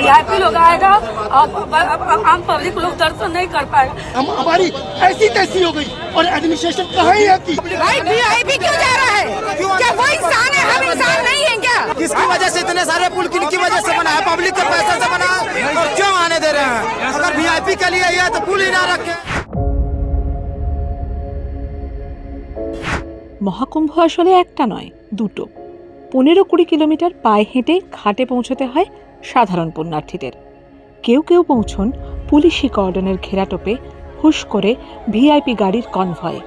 VIP लोग आएगा और आम पब्लिक लोग दर्शन नहीं कर पाएगा। हम हमारी ऐसी तैसी हो गई और एडमिनिस्ट्रेशन कहाँ ही आती। भाई वीआईपी क्यों जा रहा है? क्या वो इंसान है? हम इंसान नहीं है क्या? किसकी वजह से इतने सारे पुल किनकी वजह से बना है? पब्लिक के पैसे से बना है और क्यों आने दे रहे हैं? अगर वीआईपी के लिए है तो पुल ही ना रखे। মহাকুম্ভ আসলে একটা নয়, দুটো। 15-20 কিলোমিটার পায়ে হেঁটে ঘাটে পৌঁছতে হয় সাধারণ পুণ্যার্থীদের। কেউ কেউ পৌঁছন পুলিশি কর্ডনের ঘেরাটোপে হুশ করে ভিআইপি গাড়ির কনভয়ে।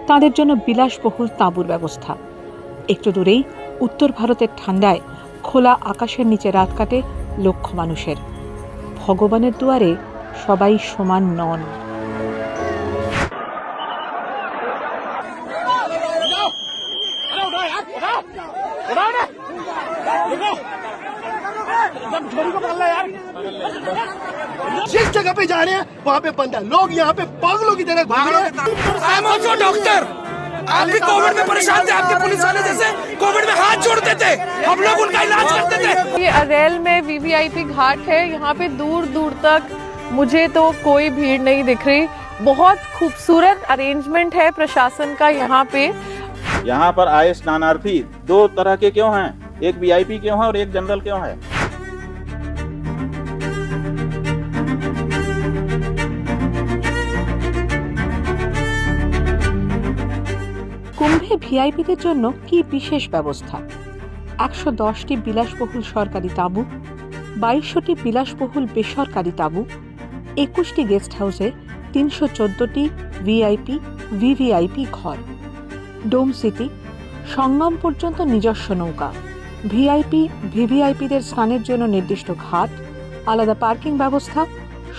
তাদের জন্য বিলাসবহুল তাঁবুর ব্যবস্থা। একটু দূরেই উত্তর ভারতের ঠান্ডায় খোলা আকাশের নিচে রাত কাটে লক্ষ মানুষের। ভগবানের দুয়ারে সবাই সমান নন। जिस जगह पे जा रहे हैं वहाँ पे बंद है। लोग यहाँ पे पागलों की तरह घूम रहे हैं। I am also doctor. आप भी कोविड में परेशान थे, आपके पुलिस वाले जैसे कोविड में हाथ जोड़ते थे, हम लोग उनका इलाज करते थे। ये अरेल में वीवीआईपी घाट है। यहाँ पे दूर दूर तक मुझे तो कोई भीड़ नहीं दिख रही। बहुत खूबसूरत अरेंजमेंट है प्रशासन का यहाँ पे। यहाँ पर आए स्नानार्थी दो तरह के क्यों हैं? एक वीआईपी क्यों है और एक जनरल क्यों है? কুম্ভে ভিআইপিদের জন্য কি বিশেষ ব্যবস্থা? 110টি বিলাসবহুল সরকারি তাঁবু, 2200টি বিলাসবহুল বেসরকারি তাঁবু, 21টি গেস্ট হাউসে 314টি ভিআইপি ভিভিআইপি ঘর, ডোম সিটি, সঙ্গম পর্যন্ত নিজস্ব নৌকা, ভিআইপি ভিভিআইপিদের স্নানের জন্য নির্দিষ্ট ঘাট, আলাদা পার্কিং ব্যবস্থা,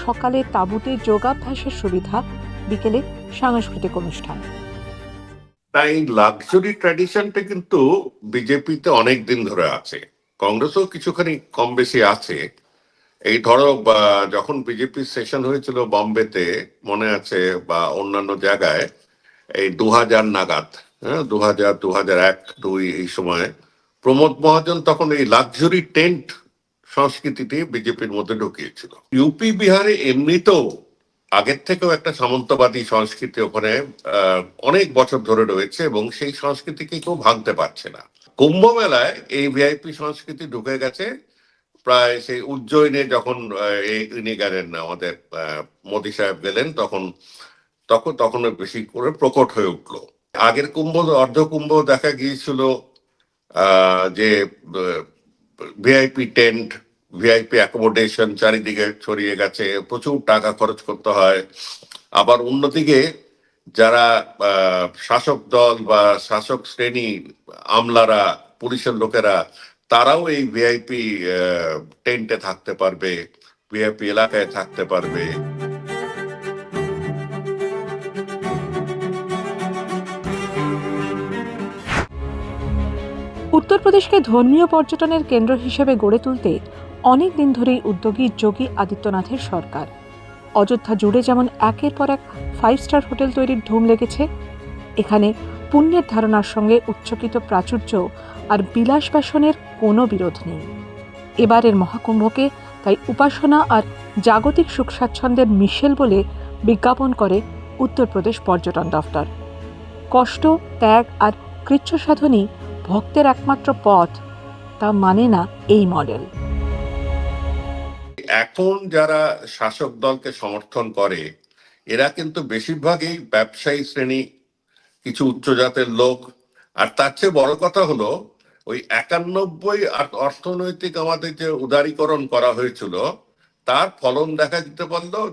সকালে তাঁবুতে যোগাভ্যাসের সুবিধা, বিকেলে সাংস্কৃতিক অনুষ্ঠান। তাই লাক্সারি ট্র্যাডিশনটা কিন্তু বিজেপিতে অনেক দিন ধরে আছে, কংগ্রেসও কিছুখানি কম বেশি আছে। এই ধরো যখন বিজেপি সেশন হয়েছিল বম্বেতে মনে আছে, বা অন্যান্য জায়গায় এই 2000 নাগাদ, 2000, 2001, 2002 এই সময় প্রমোদ মহাজন তখন এই লাক্সারি টেন্ট সংস্কৃতিটি বিজেপির মধ্যে ঢুকিয়েছিল। ইউপি বিহারে এমনিতেও আগের থেকেও একটা সামন্তবাদী সংস্কৃতি ওখানে অনেক বছর ধরে রয়েছে এবং সেই সংস্কৃতিকে কেউ ভাঙতে পারছে না। কুম্ভ মেলায় এই ভিআইপি সংস্কৃতি ঢুকে গেছে প্রায় সেই উজ্জয়িনে যখন ইনি গেলেন, আমাদের মোদী সাহেব গেলেন, তখন বেশি করে প্রকট হয়ে উঠলো। আগের কুম্ভ অর্ধ কুম্ভ দেখা গিয়েছিল যে ভিআইপি টেন্ট, ভিআইপি অ্যাকোমোডেশন চারিদিকে ছড়িয়ে গেছে, প্রচুর টাকা খরচ করতে হয়। আবার অন্যদিকে যারা শাসক দল বা শাসক শ্রেণী, আমলারা, পুলিশের লোকেরা, তারাও এই ভিআইপি টেন্টে থাকতে পারবে, ভিআইপি এলাকায় থাকতে পারবে। উত্তরপ্রদেশকে ধর্মীয় পর্যটনের কেন্দ্র হিসেবে গড়ে তুলতে অনেক দিন ধরেই উদ্যোগী যোগী আদিত্যনাথের সরকার। অযোধ্যা জুড়ে যেমন একের পর এক 5 স্টার হোটেল তৈরির ধুম লেগেছে, এখানে পুণ্যের ধারণার সঙ্গে উচ্চকিত প্রাচুর্য আর বিলাসবাসনের কোনো বিরোধ নেই। এবারের মহাকুম্ভকে তাই উপাসনা আর জাগতিক সুখ স্বাচ্ছন্দ্যের মিশেল বলে বিজ্ঞাপন করে উত্তরপ্রদেশ পর্যটন দফতর। কষ্ট, ত্যাগ আর কৃচ্ছ সাধনই ভক্তের একমাত্র পথ, তা মানে না এই মডেল। এখন যারা শাসক দলকে সমর্থন করে এরা কিন্তু বেশিরভাগই ব্যবসায়ী শ্রেণী, কিছু উচ্চ জাতের লোক। আর তার চেয়ে বড় কথা হলো ওই 91 অর্থনৈতিক আমাদের যে উদারীকরণ করা হয়েছিল তার ফলন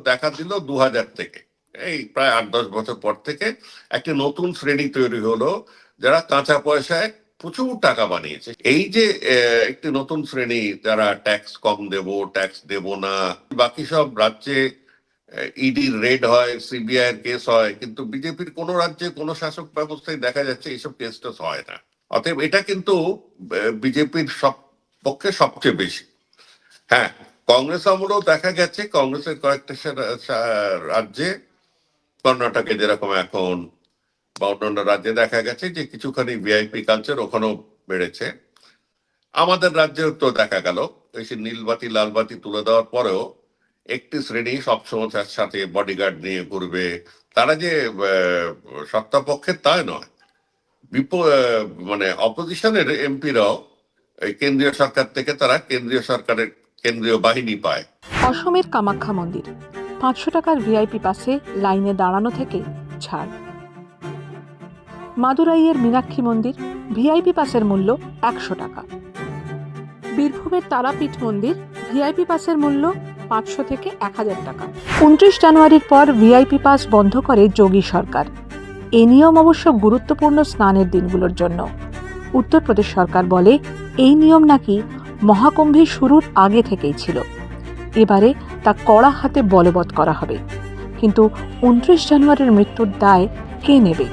দেখা দিল 2000 থেকে, এই প্রায় 8-10 বছর পর থেকে একটি নতুন শ্রেণী তৈরি হলো যারা কাঁচা পয়সায় প্রচুর টাকা বানিয়েছে। এই যে একটি নতুন শ্রেণী যারা ট্যাক্স কম দেব, ট্যাক্স দেব না, বাকি সব রাজ্যে ইডি রেড হয়, সিবিআই এর কেস হয়, কিন্তু বিজেপির কোন রাজ্যে কোন শাসক ব্যবস্থায় দেখা যাচ্ছে এইসব কেস টেস হয় না। অতএব এটা কিন্তু বিজেপির পক্ষে সবচেয়ে বেশি। হ্যাঁ, কংগ্রেস আমলেও দেখা গেছে কংগ্রেসের কয়েকটা রাজ্যে, কর্ণাটকে যেরকম এখন, বা অন্যান্য রাজ্যে দেখা গেছে যে কিছুখানি ভিআইপি কালচার ওখানেও বেড়েছে। আমাদের রাজ্যেও তো দেখা গেল ওই সে নীলবাতি লালবাতি তুলে দেওয়ার পরেও একটি শ্রেণী সবসময় তার সাথে বডিগার্ড নিয়ে ঘুরবে। তারা যে সত্তাপক্ষের তাই নয়, মানে অপোজিশনের এমপিরাও এই কেন্দ্রীয় সরকার থেকে তারা কেন্দ্রীয় সরকারের কেন্দ্রীয় বাহিনী পায়। অসমের কামাখ্যা মন্দির 500 টাকার ভিআইপি পাসে লাইনে দাঁড়ানো থেকে ছাড়। মাদুরাইয়ের মীনাক্ষী মন্দির ভিআইপি পাসের মূল্য 100 টাকা। বীরভূমের তারাপীঠ মন্দির ভিআইপি পাসের মূল্য 500 থেকে 1000 টাকা। 29 জানুয়ারির পর ভিআইপি পাস বন্ধ করে যোগী সরকার। এই নিয়ম অবশ্য গুরুত্বপূর্ণ স্নানের দিনগুলোর জন্য। উত্তরপ্রদেশ সরকার বলে এই নিয়ম নাকি মহাকুম্ভের শুরুর আগে থেকেই ছিল, এবারে তা কড়া হাতে বলবৎ করা হবে। কিন্তু 29 জানুয়ারির মৃত্যুর দায় কে নেবে?